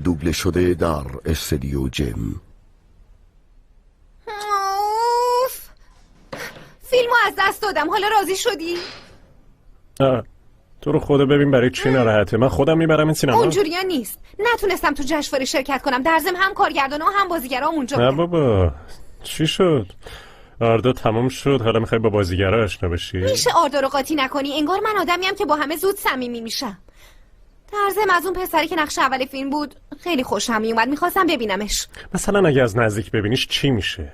دوبله شده در استودیو جیم. اوف، فیلمو از دست دادم. حالا راضی شدی؟ تو رو خدا ببین برای چی ناراحته. من خودم میبرم این سینما. اونجوریا نیست. نتونستم تو جشنواره شرکت کنم. در ضمن هم کارگردانا و هم بازیگرام اونجا نه بودن. بابا چی شد؟ آردا تمام شد، حالا میخوای با بازیگرا آشنا بشی؟ میشه آردا رو قاطی نکنی؟ انگار من آدمیم که با همه زود صمیمی میشم. در ضمن از اون پسری که نقش اول فیلم بود خیلی خوشم میومد. میخواستم ببینمش. مثلا اگه از نزدیک ببینیش چی میشه؟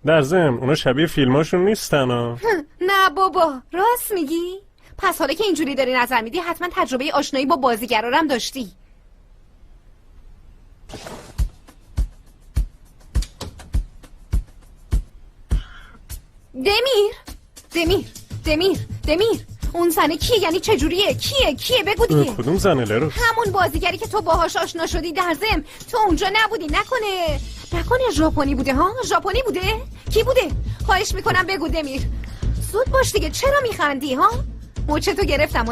در ضمن اونا شبیه فیلماشون نیستن ها. نه بابا، راست میگی؟ پس حالا که اینجوری داری نظر میدی حتما تجربه آشنایی با بازیگرا هم داشتی. دمیر اون زنه کیه؟ یعنی چجوریه؟ کیه بگو دیگه. کدوم زنه لروکس؟ همون بازیگری که تو باهاش آشنا شدی. در ضمن تو اونجا نبودی. نکنه ژاپنی بوده؟ ها ژاپنی بوده؟ کی بوده؟ خواهش میکنم بگو دمیر. زود باش دیگه، چرا میخندی ها؟ موچتو گرفتم.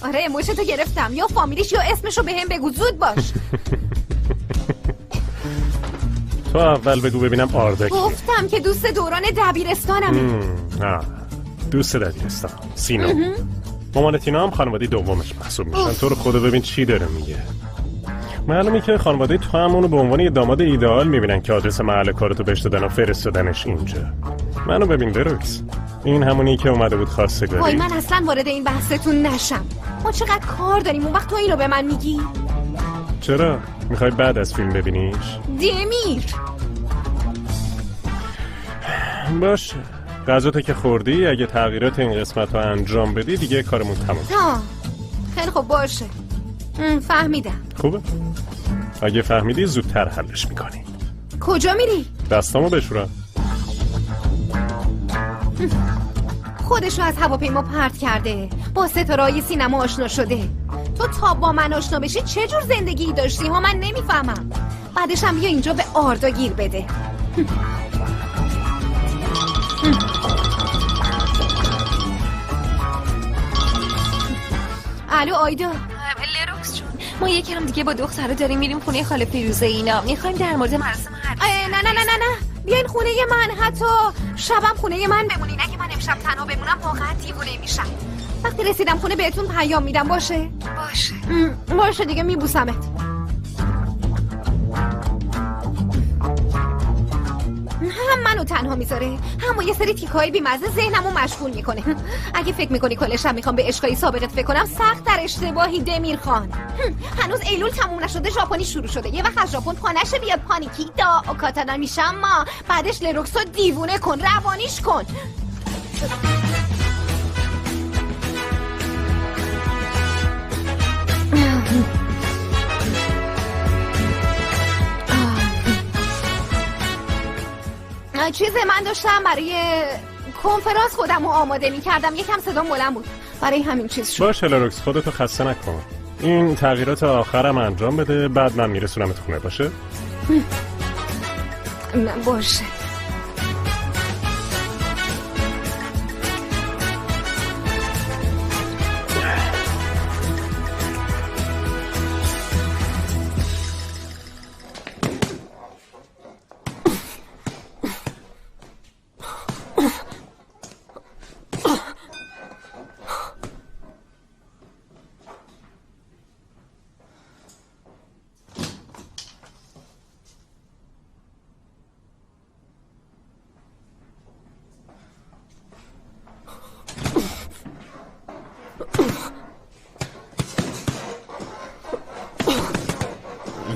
آره موچتو گرفتم. یا فامیلیش یا اسمشو بهم بگو. زود باش. تو اول بگو ببینم آردا کیه. گفتم که دوست دوران دبیرستانمه. دوست دبیرستان سینا. مامان تینا هم خانواده دومش محسوب میشن. تو رو خدا ببین چی داره میگه. معلومه که خانواده تو همونو به عنوان یه داماد ایدئال میبینن که آدرس محل کارتو بهش دادن و فرستادنش اینجا. منو ببین دروکس، این همونی که اومده بود خواستگاری. وای من اصلا وارد این بحثتون نشم. ما چقدر کار داریم اون وقت تو اینو به من میگی؟ چرا؟ میخوای بعد از فیلم ببینیش؟ دمیر باشه، غذاتو که خوردی، اگه تغییرات این قسمت رو انجام بدی دیگه کارمون تمام. خیلی خوب باشه. فهمیدم. خوبه؟ اگه فهمیدی زودتر حلش میکنی. کجا میری؟ دستامو بشورم. خودشو از هواپیما پرت کرده، با ستاره‌های سینما آشنا شده. تو تا با من آشنا بشی چه جور زندگی داشتی ها؟ من نمیفهمم. بعدش هم بیا اینجا به آردا گیر بده. الو آیدا. لروکس جون، ما یکم دیگه با دختره داریم میریم خونه خاله فیروزه. اینا میخوایم در مورد مراسم نه بیاین خونه من. حتی شبم خونه من بمونین. اگه من امشب تنها بمونم واقعا دیوونه میشم. وقتی رسیدم خونه بهتون پیام میدم. باشه دیگه. میبوسمت. هم منو تنها میذاره، هم یه سری تیکای بیمزه ذهنمو مشغول میکنه. اگه فکر میکنی کل شب میخوام به عشقای سابقت فکر کنم، سخت در اشتباهی دمیر خان. هنوز ایلول تموم نشده ژاپنی شروع شده. یه وقت از ژاپن پانشه بیاد پانیکی دا و کاتانا میشم ما. بعدش لروکسو دیوونه کن، روانیش کن. من داشتم برای کنفرانس خودمو آماده می‌کردم. یکم صدام بلند بود، برای همین چیز شد. باشه لروکس، خودتو خسته نکن. این تغییرات آخرم انجام بده، بعد من میرسونمت خونه. باشه؟ باشه.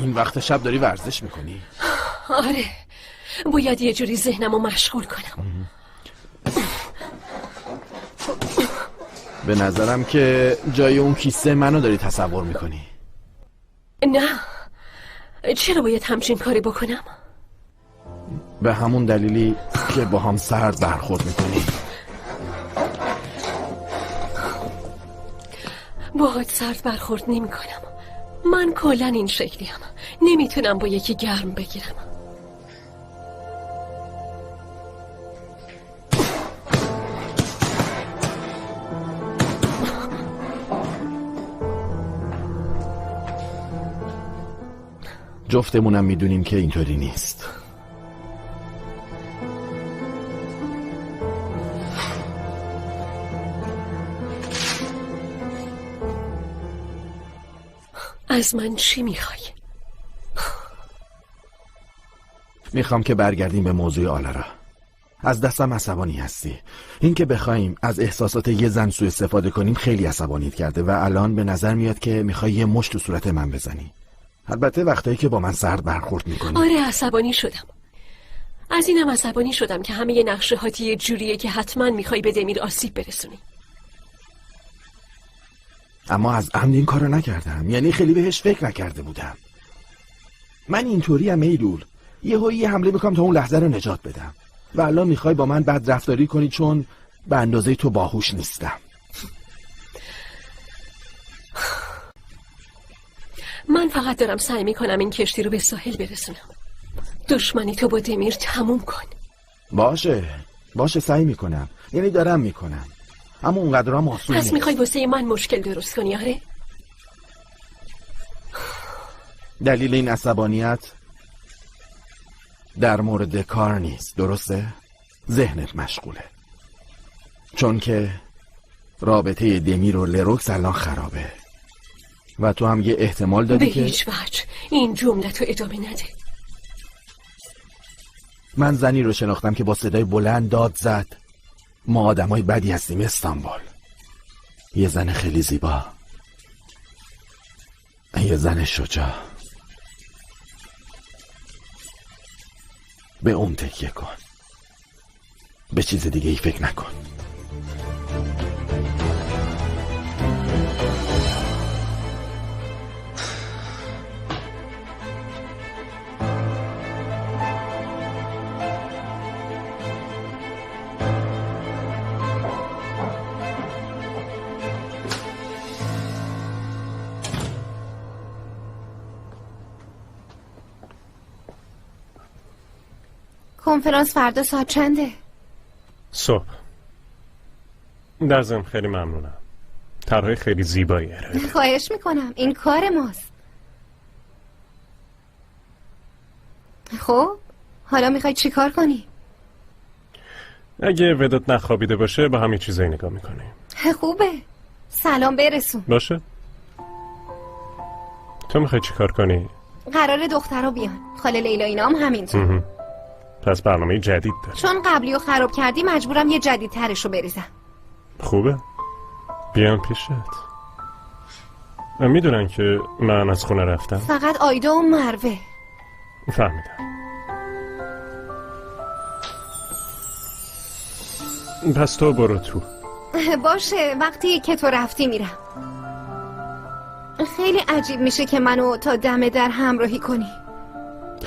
این وقت شب داری ورزش میکنی؟ آره، باید یه جوری ذهنمو مشغول کنم. به نظرم که جای اون کیسه منو داری تصور میکنی. نه، چرا باید همچین کاری بکنم؟ به همون دلیلی که با هم سرد برخورد میکنی. باهات سرد برخورد نمی کنم. من کلاً این شکلیم. نمیتونم با یکی گرم بگیرم. جفتمونم میدونیم که اینطوری نیست. از من چی میخوای؟ میخوام که برگردیم به موضوع آلارا. از دستم عصبانی هستی. این که بخوایم از احساسات یه زن سوء استفاده کنیم خیلی عصبانیت کرده و الان به نظر میاد که میخوای یه مشت تو صورت من بزنی. البته وقتایی که با من سرد برخورد میکنی. آره عصبانی شدم. از اینم عصبانی شدم که همه نقشه هاتی یه جوریه که حتما میخوای به دمیر آسیب برسونی. اما از عمد این کارو نکردم. یعنی خیلی بهش فکر نکرده بودم. من اینطوری ام ایلول. یه حمله میکنم تا اون لحظه رو نجات بدم و الان میخوای با من بد رفتاری کنی چون به اندازه تو باهوش نیستم. من فقط دارم سعی میکنم این کشتی رو به ساحل برسونم. دشمنی تو با دمیر تموم کن. باشه سعی میکنم. یعنی دارم میکنم. اما اونقدرام آسون نیست. پس میخوای واسه من مشکل درست کنی آره؟ دلیل این عصبانیت در مورد کار نیست، درسته؟ ذهنت مشغوله. چون که رابطه دمیر و لروکس الان خرابه و تو هم یه احتمال دادی به که هیچ وجه این جمله تو ادامه نده. من زنی رو شناختم که با صدای بلند داد زد ما آدمای بدی هستیم استانبول. یه زن خیلی زیبا، یه زن شجاع. به اون تکیه کن، به چیز دیگه ای فکر نکن. کنفرانس فردا ساعت چنده؟ صبح. در ضمن خیلی ممنونم. طرحهای خیلی زیبایی ارائه. خواهش میکنم، این کار ماست. خب حالا میخوای چی کار کنی؟ اگه وداد نخوابیده باشه با همین چیزایی نگاه میکنیم. خوبه، سلام برسون. باشه. تو میخوای چی کار کنی؟ قرار دخترها بیان، خاله لیلا اینا هم همینطور. پس برنامه جدید داری. چون قبلی رو خراب کردی مجبورم یه جدیدترش رو بریزم. خوبه، بیان پیشت. میدونن که من از خونه رفتم؟ فقط آیدا و مروه. فهمیدم. پس تو برو تو. باشه، وقتی که تو رفتی میرم. خیلی عجیب میشه که منو تا دم در همراهی کنی.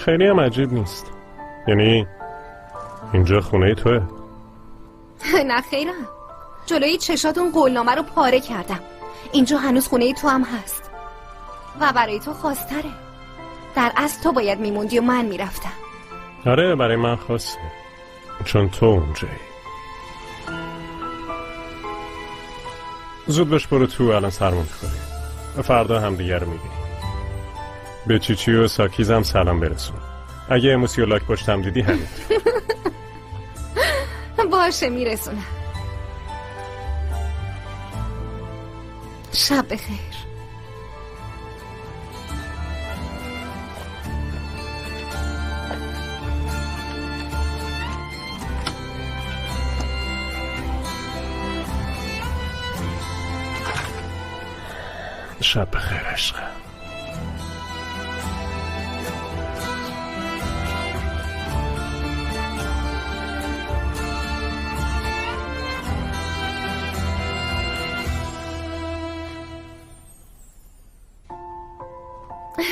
خیلی هم عجیب نیست. یعنی اینجا خونه توه؟ نه خیرم، جلوی چشات اون قولنامه رو پاره کردم. اینجا هنوز خونه تو هم هست و برای تو خاص‌تره. در اصل تو باید میموندی و من میرفتم. آره برای من خاصه، چون تو اونجایی. زود باش برو تو، الان سرما می‌خوره. فردا هم دیگه رو میبینی. به چیچی و ساکیزم سلام برسون. اگه موسی و لاک پشتم دیدی همین. باشه میرسونم. شب بخیر. شب بخیر عشقم.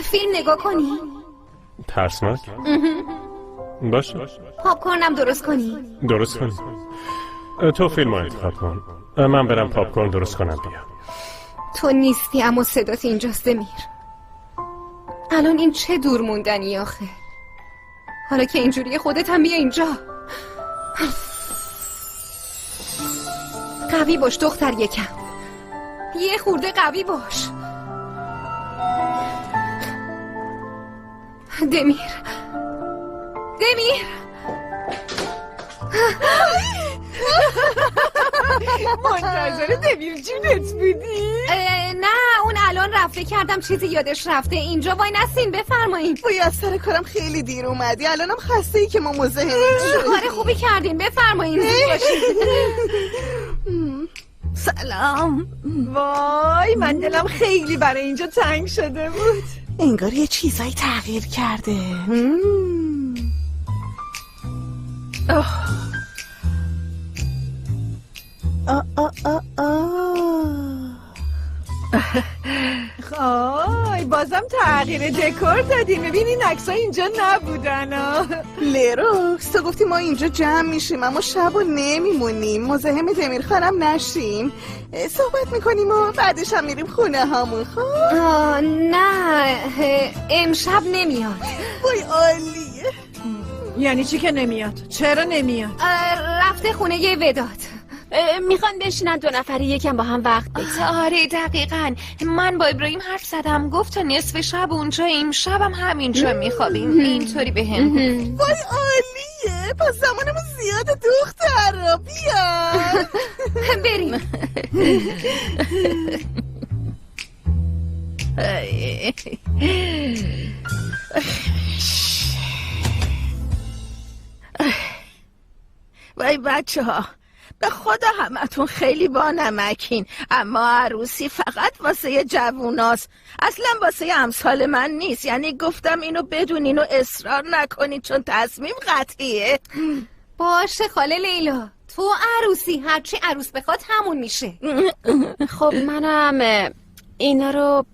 فیلم نگاه کنی؟ ترسناک؟ باشه. پاپکورنم درست کنی؟ درست کنی. تو فیلم رو انتخاب کن، من برم پاپکورن درست کنم بیام. تو نیستی اما صدات اینجاست میر. الان این چه دور موندنی آخه. حالا که اینجوری خودت هم بیا اینجا. قوی باش دختر، یکم یه خورده قوی باش. دمیر منتظر دمیر جونت بودی؟ نه اون الان رفته، کردم چیزی یادش رفته. اینجا وای نستین، بفرمایید. وای از سر کارم خیلی دیر اومدی، الانم خسته ای که ما مزاحمت کار خوبی کردین، بفرمایید. سلام. وای من دلم خیلی برای اینجا تنگ شده بود. انگار یه چیزایی تغییر کرده. خای بازم تغییر دکور دادیم. ببینین عکس‌ها اینجا نبودن. لیروکس تو گفتی ما اینجا جمع میشیم اما شب و نمیمونیم، مزاحم دمیر خانم نشیم، صحبت میکنیم و بعدش هم میریم خونه هامون. خب نه امشب نمیاد. وای عالیه. یعنی چی که نمیاد؟ چرا نمیاد؟ رفته خونه یه وداد. میخوان بشینن 2 نفری یکم با هم وقت بگذارن. آره دقیقاً. من با ابراهیم حرف زدم، گفت تا نصف شب اونجاییم، شبم همینجا میخوابیم. اینطوری بهم. وای عالیه، پس زمانمون زیاده دختر. بیا بریم. وای بچه ها، به خدا همتون خیلی با نمکین، اما عروسی فقط واسه جووناست، اصلا واسه امثال من نیست. یعنی گفتم اینو بدونین و اصرار نکنین چون تصمیم قطعیه. باشه خاله لیلا، تو عروسی، هرچی عروس بخواد همون میشه. خب منم اینا رو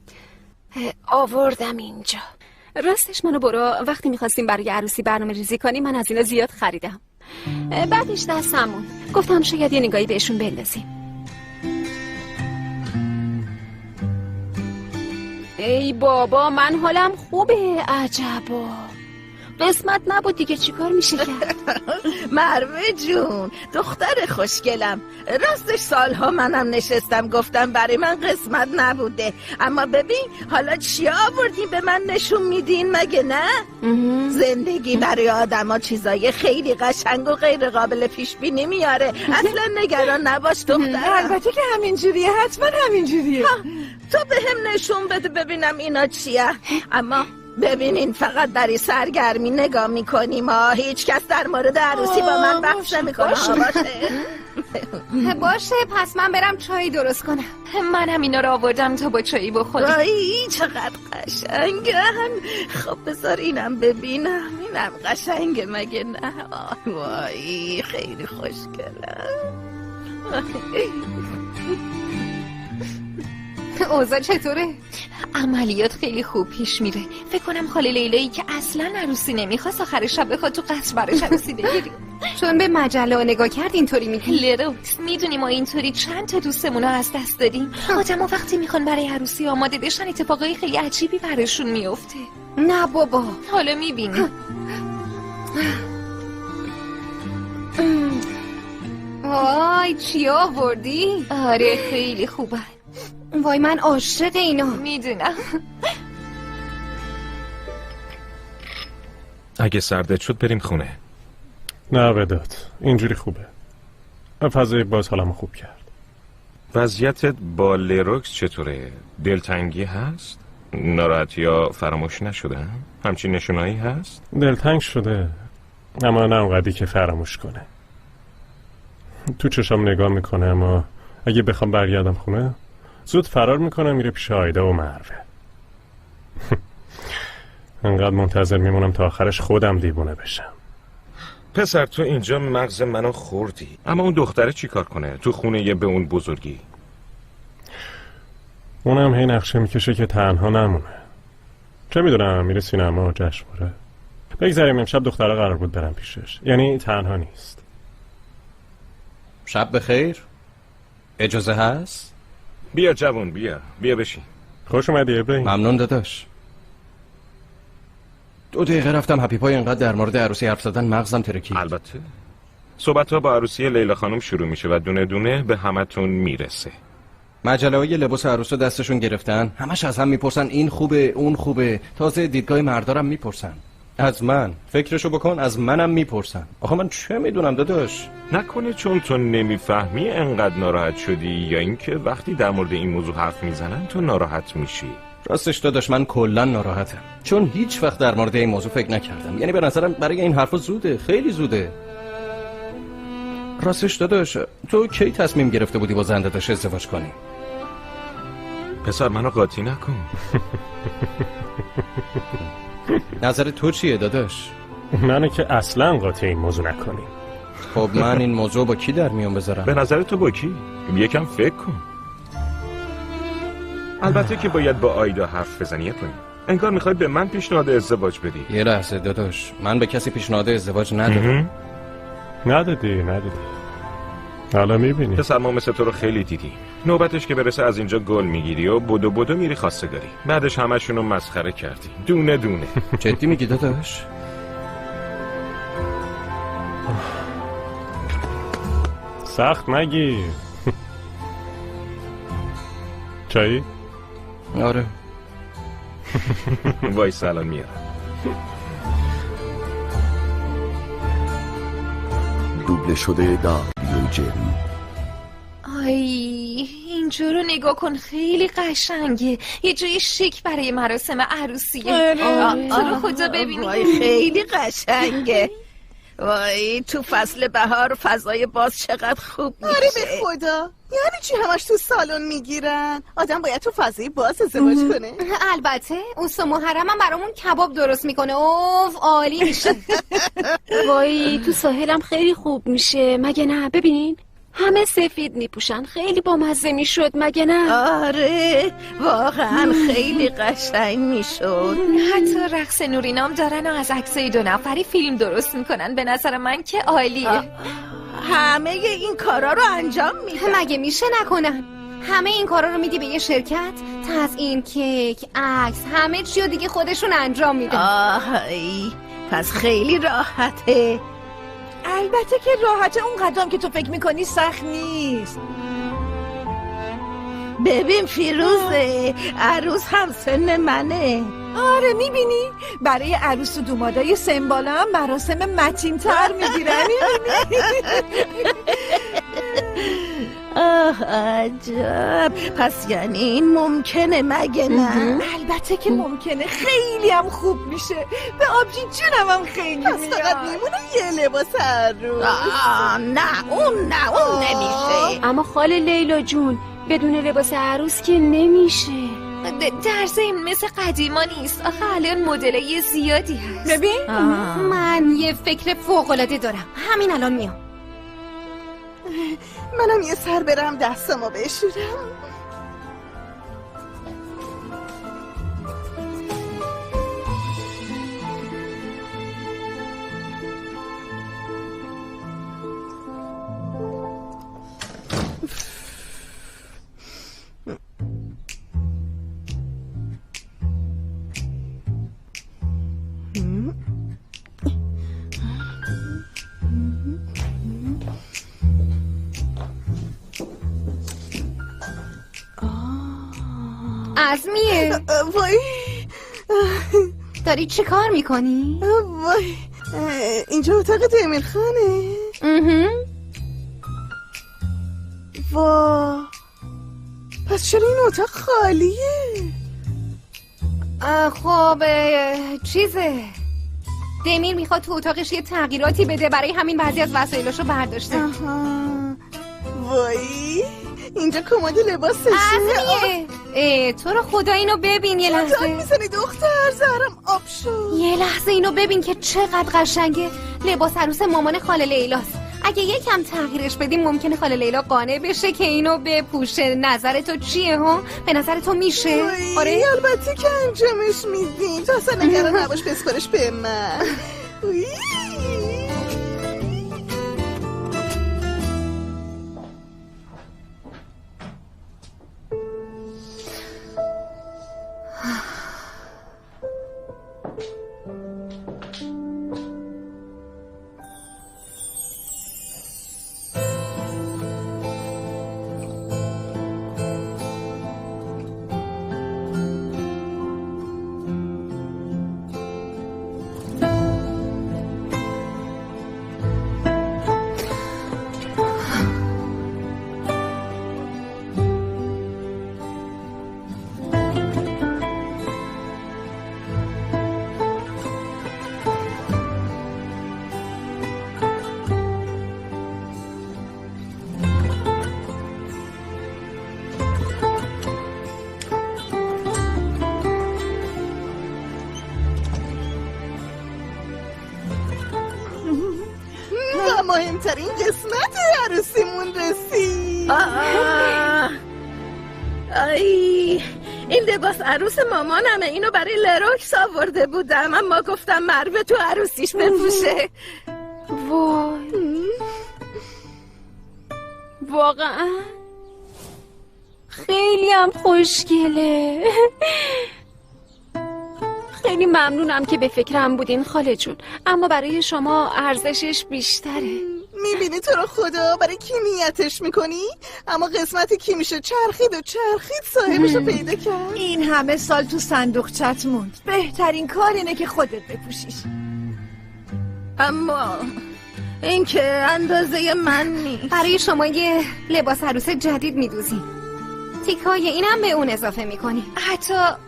آوردم اینجا. راستش منو برو، وقتی میخواستیم برای عروسی برنامه ریزی کنیم من از اینا زیاد خریدم. بعدش دستمون گفتم شاید یه نگاهی بهشون بندازیم. ای بابا من حالم خوبه. عجبا قسمت نبود دیگه، چیکار میشه کرد؟ مروه جون دختر خوشگلم، راستش سالها منم نشستم گفتم برای من قسمت نبوده، اما ببین حالا چی آوردین به من نشون میدین مگه نه؟ زندگی برای آدم ها چیزای خیلی قشنگ و غیر قابل پیش بینی میاره. اصلا نگران نباش دخترم. البته که همینجوریه، حتما همینجوریه. تو به هم نشون بده ببینم اینا چیه. اما ببینین فقط برای سرگرمی نگاه میکنیم، هیچ کس در مورد عروسی با من بحث نمیکنه. باشه پس من برم چای درست کنم. منم اینا رو آوردم تا با چایی بخوریم. وای چقدر قشنگن. خب بذار اینم ببینم، اینم قشنگه مگه نه؟ وای خیلی خوشگلم. اوضاع چطوره؟ عملیات خیلی خوب پیش میره. فکر کنم خاله لیلایی که اصلا عروسی نمیخواست آخر شب بخواد تو قصر براش عروسی بگیری. چون به مجله نگاه کرد اینطوری میگه. لیروکس میدونی ما اینطوری چند تا دوستمون رو از دست دادیم. آدم‌ها وقتی میخوان برای عروسی آماده بشن اتفاقای خیلی عجیبی براشون میفته. نه بابا حالا میبینی. وای چی آوردی؟ آره خیلی خوبه. وای من عاشق اینا. میدونم. اگه سردت شد بریم خونه. نه وداد اینجوری خوبه. فضای باز حالمو خوب کرد. وضعیتت با لیروکس چطوره؟ دلتنگی هست؟ ناراحتی یا فراموش نشده؟ همچین نشونایی هست؟ دلتنگ شده اما نه اونقدری که فراموش کنه. تو چشام نگاه میکنه اما اگه بخوام برگردم خونه زود فرار میکنم میره پیش آیدا و مروه. انقدر منتظر میمونم تا آخرش خودم دیوونه بشم. پسر تو اینجا مغز منو خوردی. اما اون دختره چی کار کنه تو خونه یه به اون بزرگی؟ اونم هی نقشه میکشه که تنها نمونه. چه میدونم میره سینما جشنواره. بگذاریم امشب دختره قرار بود برم پیشش، یعنی تنها نیست. شب بخیر. اجازه هست؟ بیا جوون بیا بشین. خوش اومدی ابراهیم. ممنون داداش. 2 دقیقه رفتم هپی پای اینقدر در مورد عروسی حرف زدن مغزم ترکید. البته صحبت ها با عروسی لیلا خانم شروع میشه و دونه دونه به همتون میرسه. مجله‌های لباس عروس رو دستشون گرفتن، همش از هم میپرسن این خوبه اون خوبه، تازه دیدگاه مردارم میپرسن. از من فکرشو بکن، از منم میپرسن. آخه من چه میدونم داداش؟ نکنه چون تو نمیفهمی انقدر ناراحت شدی، یا اینکه وقتی در مورد این موضوع حرف میزنن تو ناراحت میشی؟ راستش داداش من کلا ناراحتم، چون هیچ وقت در مورد این موضوع فکر نکردم. یعنی به نظرم برای این حرفا زوده، خیلی زوده. راستش داداش تو کی تصمیم گرفته بودی با زنده‌داش ازدواج کنی؟ پسر منو قاطی نکن. نظر تو چیه داداش؟ منو که اصلا قاطی این موضوع نکنی. خب من این موضوع با کی در میون بذارم؟ به نظر تو با کی؟ یکم فکر کن. البته که باید با آیدا حرف بزنی کنی. انگار میخوای به من پیشنهاد ازدواج بدی. یه لحظه داداش، من به کسی پیشنهاد ازدواج ندادم. ندادی. حالا میبینی. پسر ما مثل تو رو خیلی دیدی. نوبتش که برسه از اینجا گل میگیری و بدو میری خواستگاری. بعدش همشونو مسخره کردی دونه دونه. جدی میگی داداش؟ سخت نگیر. چایی؟ آره. وای سلام میارم. دوبله شده داریو جم. آی اینجا رو نگاه کن، خیلی قشنگه، یه جای شیک برای مراسم عروسیه. تو رو خدا ببینی. وای خیلی قشنگه. وای تو فصل بهار فضای باز چقدر خوب میشه. آره به خدا، یعنی چی همش تو سالن میگیرن؟ آدم باید تو فضای باز ازدواج کنه. البته اوست محرمم برامون کباب درست میکنه. اوف عالی میشه. وای تو ساحلم خیلی خوب میشه مگه نه؟ ببینین همه سفید میپوشن، خیلی بامزه میشد مگه نه؟ آره واقعا خیلی قشنگ میشد. حتی رقص نورینام دارن و از عکسای 2 نفری فیلم درست میکنن. به نظر من که عالیه. همه این کارا رو انجام میدن. مگه میشه نکنن؟ همه این کارا رو میدی به یه شرکت، تزیین، کیک، عکس، همه چی رو دیگه خودشون انجام میدن. آهای پس خیلی راحته. البته که راحته، اون قدم که تو فکر میکنی سخت نیست. ببین فیروزه، عروس هم سن منه. آره میبینی؟ برای عروس و دومادای سمبالا هم مراسم متین تر میگیرن. آه عجب، پس یعنی این ممکنه مگه نه؟ البته که ممکنه، خیلی هم خوب میشه. به آبجی جونم هم خیلی میاد. پس فقط میمونه یه لباس عروس. نه اون نمیشه. اما خاله لیلا جون بدون لباس عروس که نمیشه. در ضمن مثل قدیما نیست. آخه الان مدلای زیادی هست. ببین من یه فکر فوق‌العاده دارم، همین الان میام. منم یه سر برم دستمو بشورم. عزمیه وای داری چی کار میکنی؟ وای اینجا اتاق دمیر خانه. وا پس چرا این اتاق خالیه؟ خب چیزه دمیر میخواد تو اتاقش یه تغییراتی بده، برای همین بعضی از وسایلاشو برداشته. وای اینجا کمد لباسشه. عزمیه تو رو خدا اینو ببین یه لحظه. داد میزنی دختر، زهرم آب شد. یه لحظه اینو ببین که چقدر قشنگه. لباس عروس مامان خاله لیلاست. اگه یکم تغییرش بدیم ممکنه خاله لیلا قانع بشه که اینو بپوشه. نظر تو چیه ها؟ به نظر تو میشه؟ آره البته که انجامش میدیم. تو اصلا نگران نباش، بسپارش به من. بهترین قسمت عروسیمون رسید. آی این لباس عروس مامانمه. اینو برای لروکس آورده بودم، اما گفتم مروه تو عروسیش بپوشه. وای واقعا خیلی هم خوشگله. خیلی ممنونم که به فکرم بودین خاله جون، اما برای شما ارزشش بیشتره. میبینی تو رو خدا برای کی نیتش میکنی؟ اما قسمت کی میشه چرخید و چرخید صاحبش رو پیدا کرد. این همه سال تو صندوقچت موند. بهترین کار اینه که خودت بپوشیش. اما این که اندازه من نیست. برای شما یه لباس عروس جدید میدوزیم. تیکای اینم به اون اضافه میکنیم.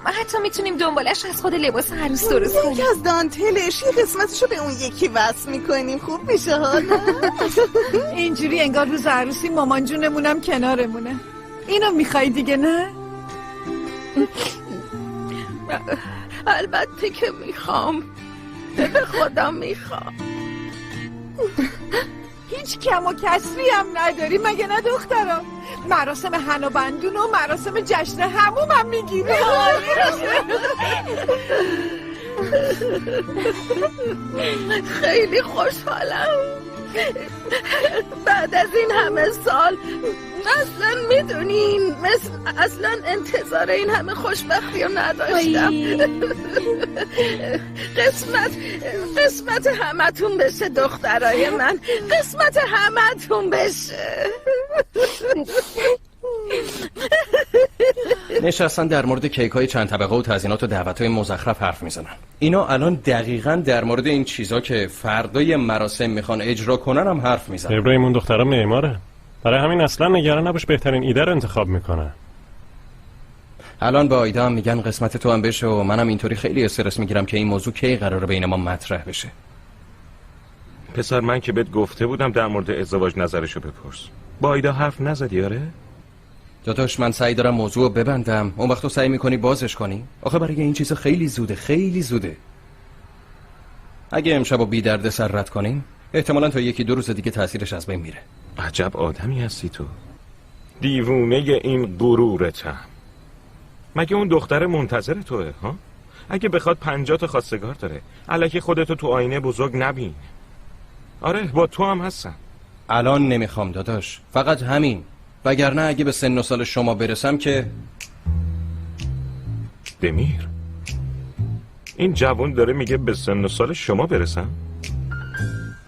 حتی میتونیم دنبالش از خود لباس عروس درست کنیم. یکی از دانتلش یه قسمتشو به اون یکی وصل میکنیم. خوب میشه ها نه؟ اینجوری انگار روز عروسی مامان جونمونم کنارمونه. اینو میخوای دیگه نه؟ البته که میخوام. به خودم میخوام. هیچ کم و کسری هم نداری مگه نه دخترم؟ مراسم هن و بندون و مراسم جشن هموم هم میگیری. خیلی خوشحالم بعد از این همه سال. اصلا میدونین اصلا انتظار این همه خوشبختی رو نداشتم. قسمت همتون بشه دخترای من. قسمت همتون بشه. نشستن در مورد کیک‌های چند طبقه و تزیینات و دعوت‌های مزخرف حرف میزنن. اینا الان دقیقاً در مورد این چیزا که فردای مراسم میخوان اجرا کنن هم حرف میزنن. ابراهیم اون دخترا معماره. برای همین اصلا نگران نباش، بهترین ایده رو انتخاب میکنه. الان با آیدا هم میگن قسمت تو هم بشه و منم اینطوری خیلی استرس میگیرم که این موضوع کی قراره بین ما مطرح بشه. پسر من که بهت گفته بودم در مورد ازدواج نظرشو بپرس. با آیدا حرف نزدی آره؟ داداش من سعی دارم موضوع رو ببندم، اون وقت تو سعی میکنی بازش کنی. آخه برای این چیزا خیلی زوده. اگه امشب رو بی درد سر رد کنیم احتمالاً تا 1-2 روز دیگه تاثیرش از بین میره. عجب آدمی هستی تو. دیوونه این غرورتم. مگه اون دختر منتظر توه ها؟ اگه بخواد 50 تا خواستگار داره، الکی خودتو تو آینه بزرگ نبین. آره با تو هم هستم. الان نمیخوام داداش، فقط همین. وگرنه اگه به سن و سال شما برسم که دمیر این جوان داره میگه به سن و سال شما برسم.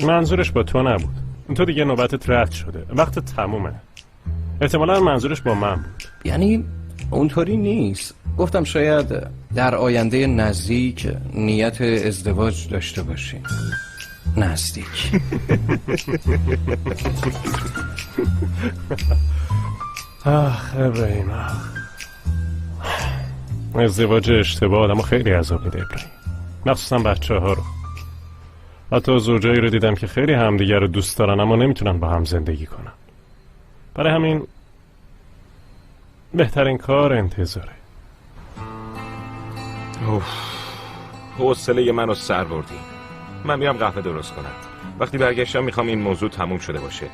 منظورش با تو نبود. تو دیگه نوبتت رد شده، وقت تمومه. احتمالا منظورش با من بود. یعنی اونطوری نیست. گفتم شاید در آینده نزدیک نیت ازدواج داشته باشیم. نزدیک. آخ ابراهیم ازدواج اشتباه آدمو خیلی عذاب میده ابراهیم، مخصوصا بچه‌ها رو. حتی زوجایی رو دیدم که خیلی همدیگر رو دوست دارن اما نمیتونن با هم زندگی کنن. برای همین بهترین کار انتظاره. حوصله منو سر بردی. من میرم قهوه درست کنم. وقتی برگشتم میخوام این موضوع تموم شده باشه.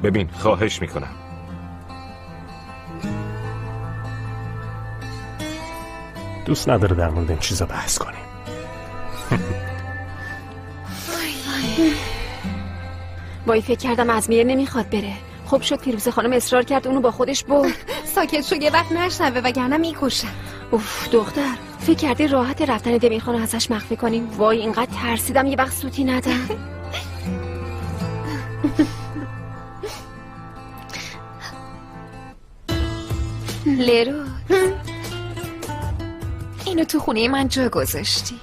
ببین خواهش میکنم. دوست نداره در مورد این چیزا بحث کنیم. وای فکر کردم ازمیره نمیخواد بره. خوب شد فیروزه خانم اصرار کرد اونو با خودش برد. ساکت شو یه وقت نشنوه وگرنه میکشم. اوف دختر فکر کردی راحت رفتن دمیر خانو ازش مخفی کنیم؟ وای اینقدر ترسیدم یه وقت سوتی ندم. لرو اینو تو خونه من جا گذاشتی.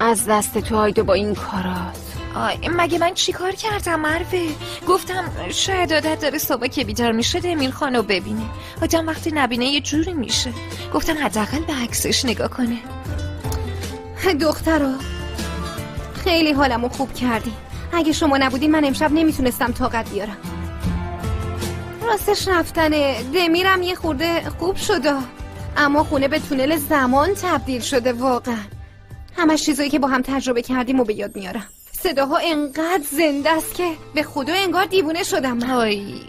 از دست تو آیدو با این کارات. مگه من چی کار کردم مروه؟ گفتم شاید عادت داره صبح که بیدار میشه دمیر خانو ببینه. آدم وقتی نبینه یه جوری میشه. گفتم حداقل به عکسش نگاه کنه. دخترا خیلی حالمو خوب کردی. اگه شما نبودی من امشب نمیتونستم طاقت بیارم. راستش رفتنه دمیرم یه خورده خوب شده، اما خونه به تونل زمان تبدیل شده واقعا. همش چیزایی که با هم تجربه کردیم و به یاد میارم. صداها انقدر زنده است که به خدا انگار دیوونه شدم. آی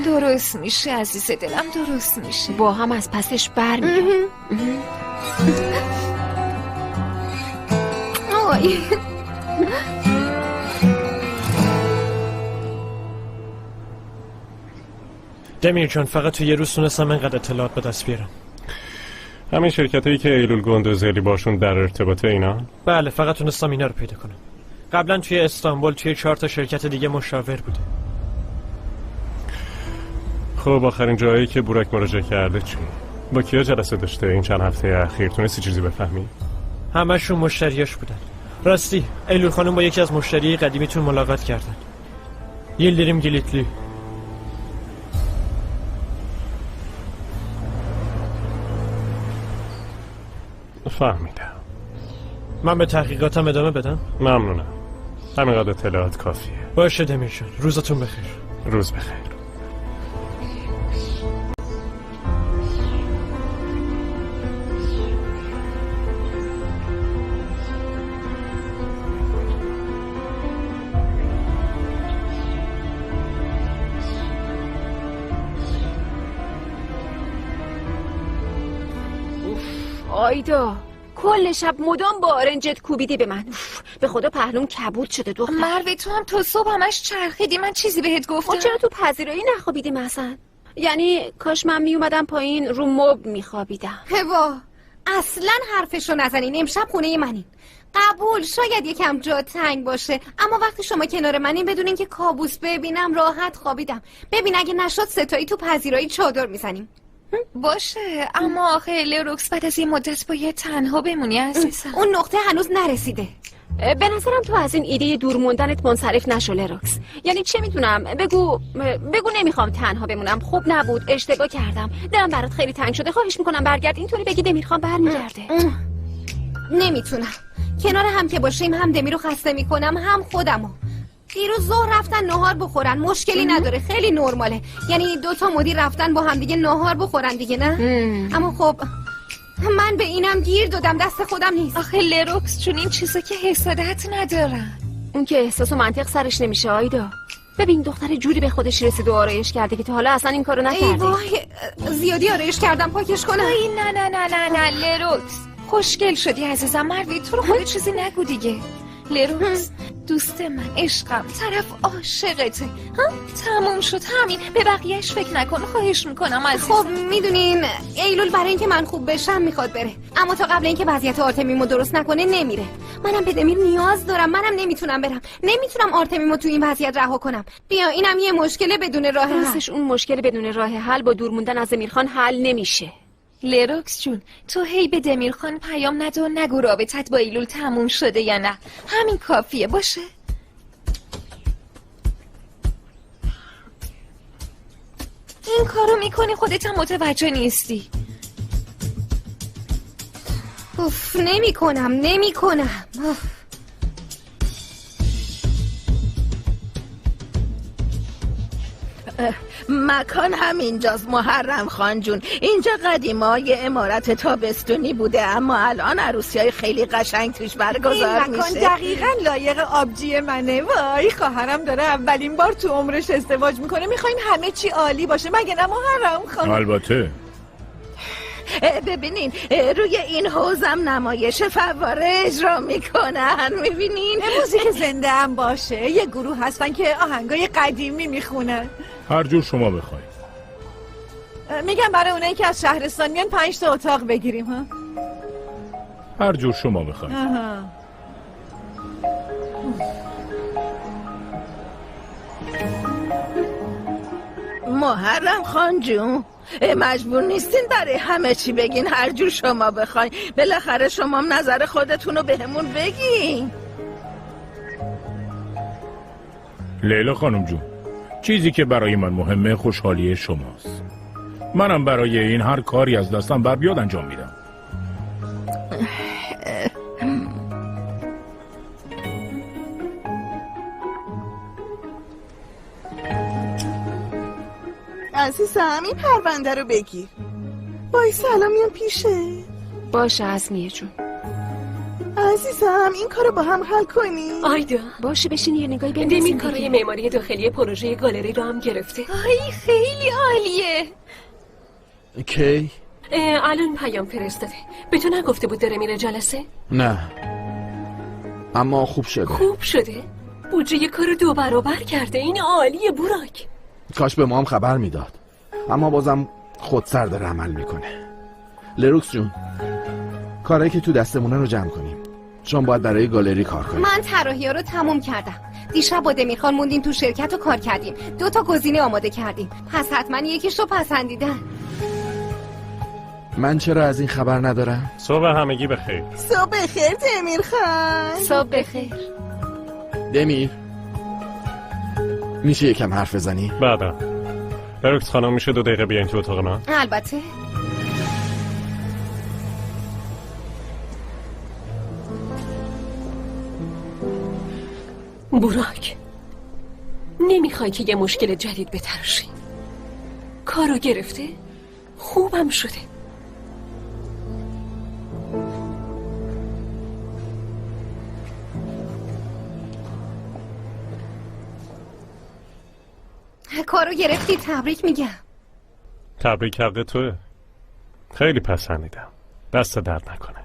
درست میشه عزیز دلم، درست میشه. با هم از پسش برمیام. آی دمیر جان، فقط تو یه روز تونستم اینقدر اطلاعات به دست بیارم. همین شرکتایی که ایلول گندوزلی باشون در ارتباطه اینا؟ بله، فقط تونستم اینا رو پیدا کنم. قبلا توی استانبول توی 4 تا شرکت دیگه مشاور بوده. خب آخرین جایی که بورک مراجعه کرده چی؟ با کیا جلسه داشته این چند هفته اخیر؟ تونستی چیزی بفهمی؟ همشون مشتریاش بودن. راستی ایلول خانم با یکی از مشتری قدیمیتون ملاقات کردن. یلدریم گلیتلی. فهمیدم. من به تحقیقاتم ادامه بدم؟ ممنونم. همینقدر اطلاعات کافیه. باشه دمیر جان، روزتون بخیر. روز بخیر. آیدا کل شب مدام با آرنجت کوبیدی به من. به خدا پهلوم کبود شده دختر. مروه تو هم تا صبح همش چرخیدی، من چیزی بهت گفتم؟ چرا تو پذیرایی نخوابیدی مثلا؟ یعنی کاش من میومدم پایین رو مبل میخوابیدم. هوا اصلا حرفشو نزنین، امشب خونه منین. قبول، شاید یکم جا تنگ باشه، اما وقتی شما کنار منین بدونین که کابوس ببینم راحت خوابیدم. ببین اگه نشد ستایی تو پذیرایی چادر میزنیم. باشه، اما آخه لروکس بعد از یه مدت باید تنها بمونی عزیزم. اون نقطه هنوز نرسیده. به نظرم تو از این ایده دور موندنت منصرف نشو لروکس. یعنی چه میتونم بگو نمیخوام تنها بمونم، خوب نبود، اشتباه کردم، دلم برات خیلی تنگ شده، خواهش میکنم برگرد. اینطوری بگی دمیرخان برمیگرده. نمیتونم. کنار هم که باشیم هم دمیر رو خسته میکنم هم خودمو. دیروز ظهر رفتن نهار بخورن، مشکلی نداره، خیلی نرماله. یعنی 2 مدیر رفتن با هم دیگه نهار بخورن دیگه، نه؟ اما خب من به اینم گیر دادم، دست خودم نیست. آخه لروکس چون این چیزا که حسادت ندارن. اون که احساس و منطق سرش نمیشه آیدا. ببین دختر جوری به خودش رسید و آرایش کرده که تا حالا اصلا این کارو نکرده. ای وای، زیادی آرایش کردم، پاکش کنم. نه لروکس، خوشگل شدی عزیزم. مروه تو رو خود چیزی نگو دیگه. لروکس دوست من، عشقم، طرف عاشقته. تموم شد، همین. به بقیهش فکر نکن، خواهش میکنم عزیزم. خب میدونین ایلول برای اینکه من خوب بشم میخواد بره، اما تا قبل اینکه وضعیت آرتمیمو درست نکنه نمیره. منم به دمیر نیاز دارم، منم نمیتونم برم، نمیتونم آرتمیمو تو این وضعیت رها کنم. بیا اینم یه مشکل بدون راه حل. راستش اون مشکل بدون راه حل با دور موندن از دمیرخان حل نمیشه. لروکس جون، تو هی به دمیرخان پیام نده و نگو رابطت با ایلول تموم شده یا نه. همین کافیه، باشه؟ این کارو میکنی خودت هم متوجه نیستی. اوف، نمیکنم. مکان همینجاست محرم خان جون. اینجا قدیما یه عمارت تابستونی بوده، اما الان عروسی‌های خیلی قشنگ توش برگزار این مکان میشه. دقیقاً لایق آبجی منه. وای خواهرم داره اولین بار تو عمرش ازدواج میکنه، میخوایم همه چی عالی باشه، مگه نه محرم خان؟ البته. ببینین روی این حوضم نمایش فواره اجرا میکنن، میبینین؟ موزیک زنده هم باشه. یه گروه هستن که آهنگای قدیمی میخونن. هر جور شما بخواید. میگم برای اونایی که از شهرستان میان 5 تا اتاق بگیریم. ها هر جور شما بخواید. محرم خان جون، مجبور نیستین برای همه چی بگین، هر جور شما بخواین. بالاخره شما هم نظر خودتون رو بهمون بگین. لیلا خانم جون، چیزی که برای من مهمه خوشحالی شماست. منم برای این هر کاری از دستم بر بیاد انجام میدم. عزیزم این پرونده رو بگیر. وای سلام میام پیشه. باشه عزمیه جون. عزیزم این کارو با هم حل کنی. آیدا باشه بشین یه نگاهی بندازیم. دمیر کارای معماری داخلی پروژه گالری رو هم گرفته. آی خیلی عالیه. کی؟ الان پیام فرستاده. به تو نگفته بود داره میره جلسه؟ نه اما خوب شده. خوب شده؟ بودجه کارو 2 برابر کرده. این عالیه بوراک. کاش به ما هم خبر میداد، اما بازم خودسر داره عمل میکنه. لروکس جون، کارهایی که تو دستمونه رو جمع کنیم، چون باید برای گالری کار کنیم. من طراحی‌ها رو تموم کردم. دیشب با دمیر خان موندیم تو شرکت و کار کردیم. 2 تا گزینه آماده کردیم، پس حتما یکیش رو پسندیدن. من چرا از این خبر ندارم؟ صبح همگی بخیر. صبح بخیر دمیر خان. صبح بخیر. دمیر میشه یکم حرف بزنی؟ بعدا. لروکس خانم میشه 2 دقیقه بیاین تو اتاق من؟ البته. بوراک، نمیخوای که یه مشکل جدید بتراشی؟ کارو گرفته؟ خوبم شده. کارو گرفتی، تبریک میگم. تبریک حق توه. خیلی پسندیدم. دست درد نکنه.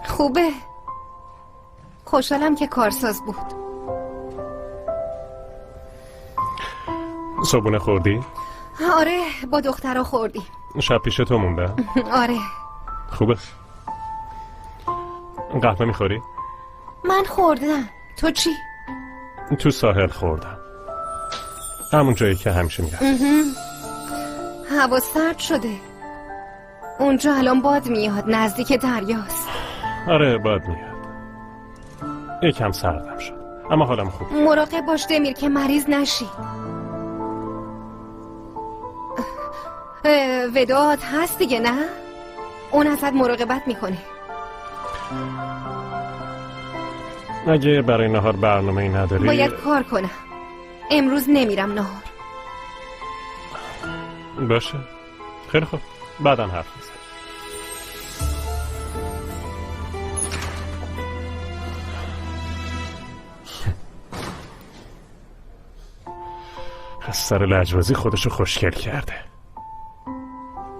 خوبه. خوشحالم که کارساز بود. صبحونه خوردی؟ آره با دخترها خوردی. شب پیش تو مونده؟ آره. خوبه. قهوه میخوری؟ من خوردم. تو چی؟ تو ساحل خوردم. همون جایی که همیشه میرم. هوا سرد شده. اونجا الان باد میاد، نزدیک دریاست. آره باد میاد. یکم سردم شد اما حالم خوب. مراقب باش دمیر که مریض نشی. وداد هست دیگه نه؟ اون ازت مراقبت میکنه. اگه برای نهار برنامه‌ای نداری باید کار کنم. امروز نمیرم نهار. باشه خیلی خوب، بعداً حرف بزن. از سر لجبازی خودشو خوشگل کرده.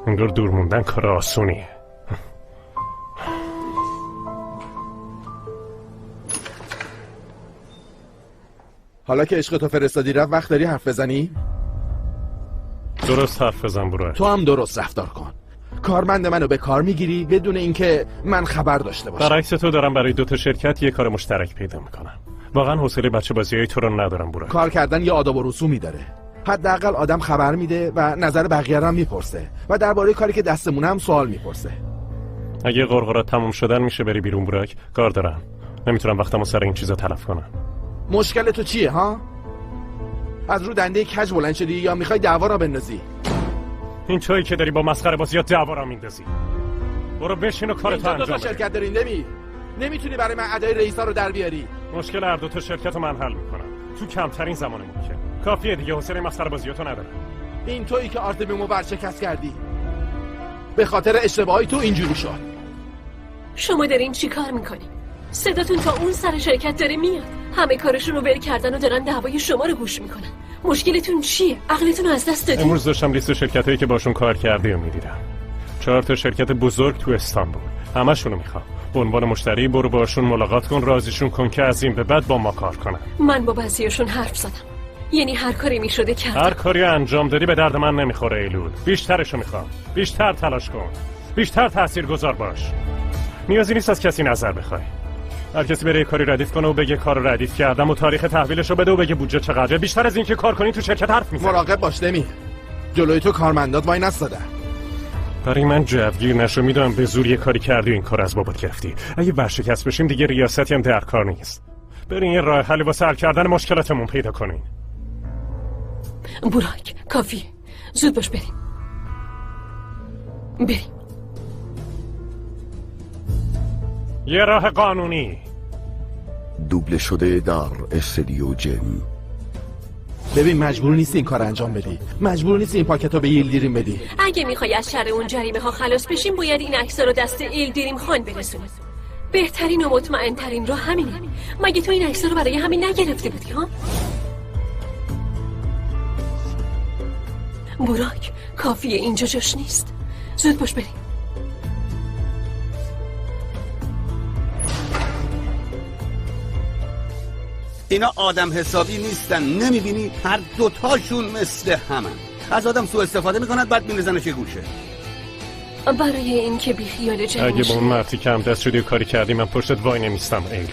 انگار دور موندن کار آسونیه. حالا که عشق تو فرستادی رفت، وقت داری حرف بزنی؟ درست حرف بزن برو. تو هم درست رفتار کن. کارمند منو به کار میگیری بدون اینکه من خبر داشته باشم. برعکس تو دارم برای 2 تا شرکت یه کار مشترک پیدا میکنم. واقعا حوصله بچه بازیای تو رو ندارم برو. کار کردن یه آداب و رسومی داره. حداقل آدم خبر میده و نظر بقیه رو هم میپرسه و درباره کاری که دستمونه هم سوال میپرسه. اگه قرقرات تموم شدن میشه بری بیرون براک. کار دارم. نمیتونم وقتمو سر این چیزا تلف کنم. مشکل تو چیه ها؟ از رو دنده کج بلند شدی یا میخوای دعوا را بندازی؟ این تویی که داری با مسخره بازیات دعوا را میندازی. برو بشین و کارتو انجام بده. شرکت دارین نمیتونی برای من ادای رئیسا رو در بیاری. مشکل هر 2 تا شرکت رو من حل میکنم تو کمترین زمان ممکن. کافیه دیگه، حوصله مسخره بازیاتو ندارم. این تویی که آرتمیمو ورشکست کردی. به خاطر اشتباهی تو اینجوری شد. شما دارین چی کار میکنین؟ صداتون تا اون سر شرکت داره میاد. همه کارشون رو ول کردن و دارن دعوای شما رو گوش میکنن. مشکلتون چیه؟ عقلتون رو از دست دادین؟ امروز داشتم لیست شرکتایی که باشون کار کردی رو میدیدم. 4 تا شرکت بزرگ تو استانبول. همشونو میخوام. به عنوان مشتری برو باشون ملاقات کن، راضیشون کن که از این به بعد با ما کار کنن. من با بعضیاشون حرف زدم. یعنی هر کاری میشده کردم. هر کاری انجام دادی به درد من نمیخوره ایلول. بیشترشو میخوام. بیشتر تلاش کن. بیشتر تاثیرگذار باش. نیازی نیست از کسی نظر بخوای. هر کسی بره کاری ردیف کنه و بگه کارو ردیف کردم و تاریخ تحویلشو بده و بگه بودجه چقدره. بیشتر از این که کار کنی تو شرکت حرف میزنی. مراقب باش دمی. جلوی تو کارمندات وای نستادن. برای من جوگیر نشو. میدونم به زور یه کاری کردی و این کار از بابات گرفتی. اگه ورشکست بشیم دیگه ریاستی هم در کار نیست. برین یه راه حلی واسه حل کردن مشکلاتمون پیدا کنین. بوراک کافیه. زود باش بریم. یه راه قانونی. دوبله شده در استودیو جن. ببین مجبور نیستی این کار انجام بدی. مجبور نیستی این پاکتو به یلدریم بدی. اگه میخوای از شر اون جریمه ها خلاص بشیم باید این عکس‌ها رو دست یلدریم خان برسونی. بهترین و مطمئن‌ترین رو همینه. مگه تو این عکس رو برای همین نگرفته بودی ها؟ براک، کافیه، اینجا جاش نیست. زود باش بریم. اینا آدم حسابی نیستن، نمیبینی؟ هر دوتاشون مثل همن. از آدم سوء استفاده میکنند بعد میریزنش یه گوشه. برای این که بیخیال جمعش. اگه با اون مردی کم دست شدی و کاری کردی من پشتت وای نمیستم ایلول.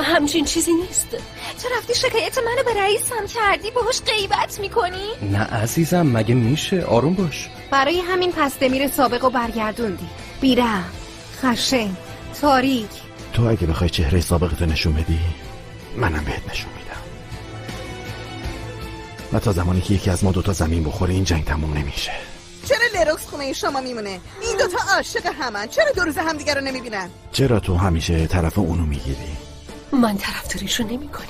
همچین چیزی نیست. تو رفتی شکایت منو به رئیسم کردی، باهاش غیبت میکنی؟ نه عزیزم، مگه میشه؟ آروم باش. برای همین پس دمیر سابق رو برگردوندی. بیرحم، خشن، تاریک. تو اگه بخوای چهره سابقتو نشون بدی منم بهت نشون میدم. و تا زمانی که یکی از ما دوتا زمین بخوره این جنگ تموم نمیشه. چرا لروکس خونه شما میمونه؟ این دوتا عاشق همن، چرا دو روز همدیگه رو نمیبینن؟ چرا تو همیشه طرف اونو میگیری؟ من طرفداریشو نمیکنم.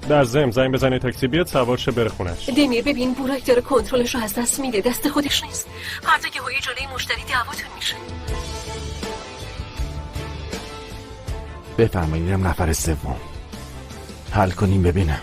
در ضمن زنگ بزنه تاکسی بیاد سوار شه بره خونش. دمیر ببین براک داره کنترلش رو از دست میده، دست خودش نیست. فردا که هوی جلوی مشتری دعواتون میشه. بفرمایید نفر سوم حل کنیم ببینم.